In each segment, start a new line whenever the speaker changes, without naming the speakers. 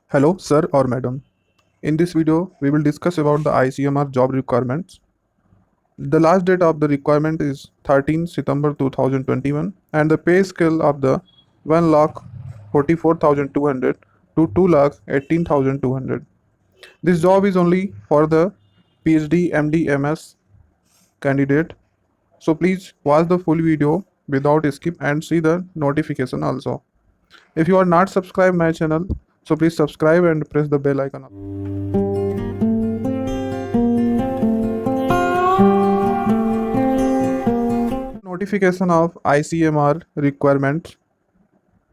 Hello, sir or madam. In this video, we will discuss about the ICMR job requirements. The last date of the requirement is 13 September 2021 and the pay scale of the 1 lakh 44,200 to 2 lakh 18,200. This job is only for the PhD, MD, MS candidate. So please watch the full video without skip and see the notification also. If you are not subscribed my channel, so please subscribe and press the bell icon. Notification of ICMR requirements.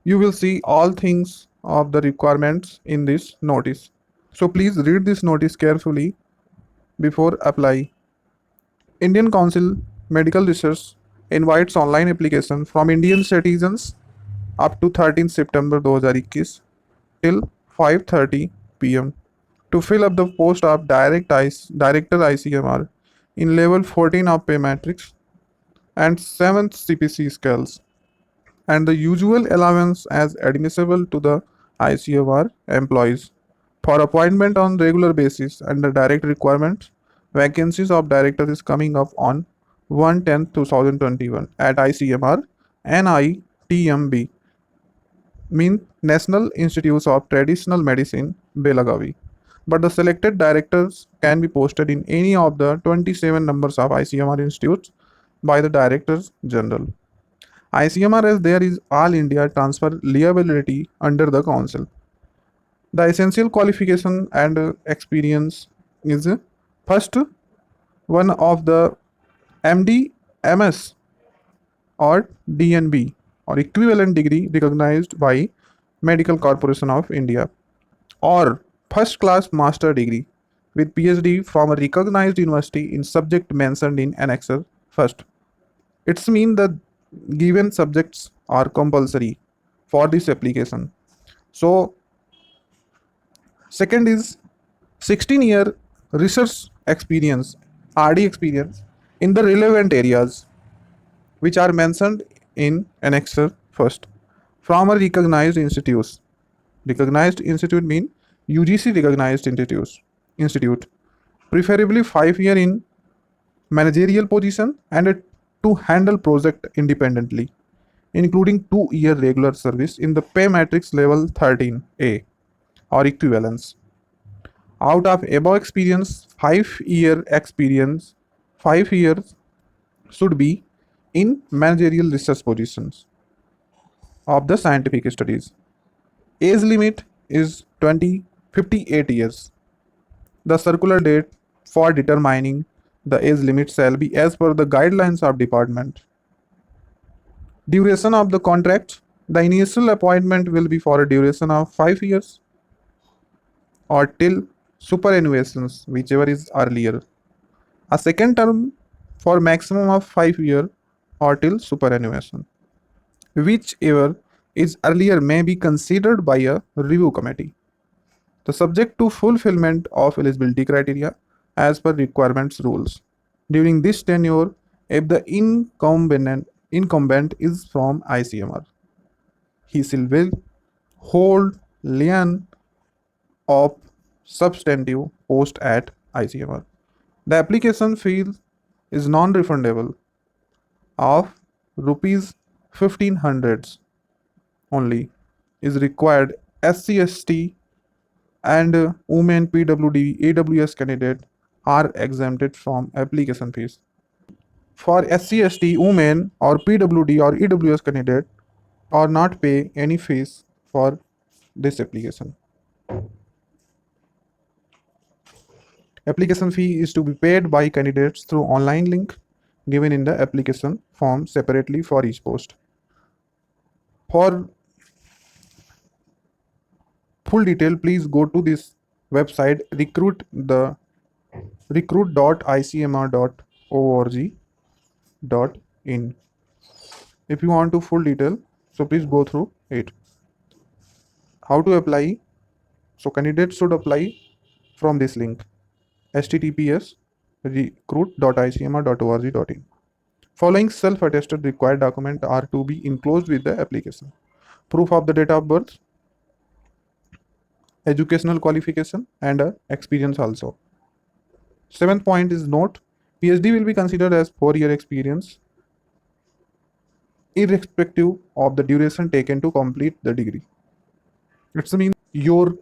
You will see all things of the requirements in this notice. So please read this notice carefully before apply. Indian Council Medical Research invites online application from Indian citizens up to 13 September 2021 till 5:30 p.m. to fill up the post of Director ICMR in level 14 of pay matrix and 7th CPC scales, and the usual allowance as admissible to the ICMR employees. For appointment on regular basis under direct requirements, vacancies of director is coming up on 1/10/2021 at ICMR NITMB, mean National Institutes of Traditional Medicine, Belagavi. But the selected directors can be posted in any of the 27 numbers of ICMR institutes by the Directors General. ICMR as there is all India transfer liability under the council. The essential qualification and experience is first one of the MD, MS or DNB or equivalent degree recognized by Medical Corporation of India, or first class master degree with PhD from a recognized university in subject mentioned in Annexure first. It's mean that given subjects are compulsory for this application. So second is 16-year research experience, RD experience in the relevant areas which are mentioned in Annexure first from a recognized institute. Recognized institute mean UGC recognized institute. Preferably 5 year in managerial position and to handle project independently, including 2 year regular service in the pay matrix level 13A or equivalence. Out of above experience, 5 year experience, 5 years should be in managerial research positions of the scientific studies. Age limit is 58 years. The circular date for determining the age limit shall be as per the guidelines of department. Duration of the contract. The initial appointment will be for a duration of 5 years or till superannuations, whichever is earlier. A second term for maximum of 5 years or till superannuation, whichever is earlier may be considered by a review committee. The subject to fulfillment of eligibility criteria as per requirements rules. During this tenure, if the incumbent is from ICMR, he shall will hold lien of substantive post at ICMR. The application fee is non-refundable of rupees 1500 only is required. SC/ST and women PWD AWS candidate are exempted from application fees. For SC/ST women or PWD or EWS candidate are not pay any fees for this application. Application fee is to be paid by candidates through online link given in the application form separately for each post. For full detail, please go to this website recruit.icmr.org.in. If you want to full detail, so please go through it. How to apply? So candidates should apply from this link https recruit.icmr.org.in. Following self-attested required documents are to be enclosed with the application. Proof of the date of birth, educational qualification and experience also. Seventh point is note, PhD will be considered as 4-year experience irrespective of the duration taken to complete the degree. It means your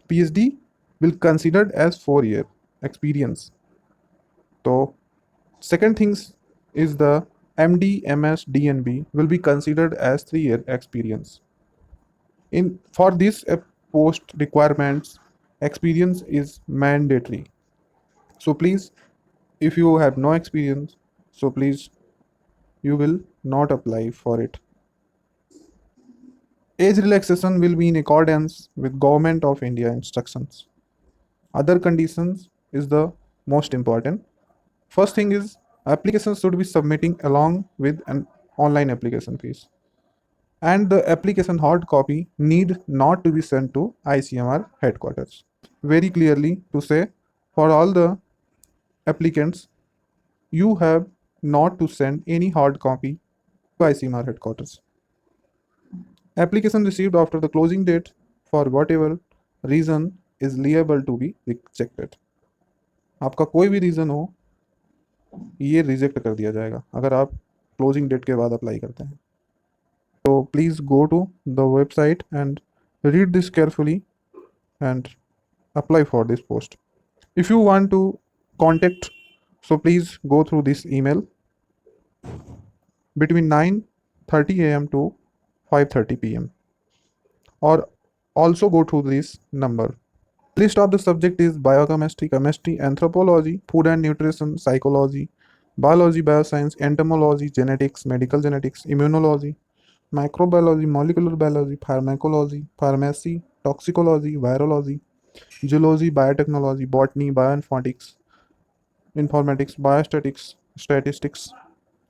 PhD will considered as 4-year experience. So second things is the MD, MS, DNB will be considered as 3-year experience. In for this post requirements, experience is mandatory. So please, if you have no experience, so please you will not apply for it. Age relaxation will be in accordance with Government of India instructions. Other conditions is the most important. First thing is application should be submitting along with an online application fees. And the application hard copy need not to be sent to ICMR headquarters. Very clearly to say, for all the applicants, you have not to send any hard copy to ICMR headquarters. Application received after the closing date for whatever reason is liable to be rejected. आपका कोई भी reason हो, ये reject कर दिया जाएगा अगर आप क्लोजिंग डेट के बाद अप्लाई करते हैं. So please go to the website and read this carefully and apply for this post. If you want to contact, so please go through this email between 9:30 a.m. to 5:30 p.m. or also go through this number. List of the subject is biochemistry, chemistry, anthropology, food and nutrition, psychology, biology, bioscience, entomology, genetics, medical genetics, immunology, microbiology, molecular biology, pharmacology, pharmacy, toxicology, virology, zoology, biotechnology, botany, bioinformatics, informatics, biostatics, statistics.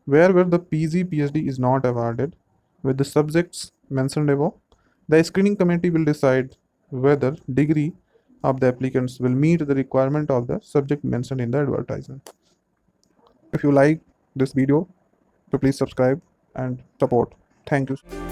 Where the PG PhD is not awarded with the subjects mentioned above, the screening committee will decide whether degree of the applicants will meet the requirement of the subject mentioned in the advertisement. If you like this video, so please subscribe and support. Thank you.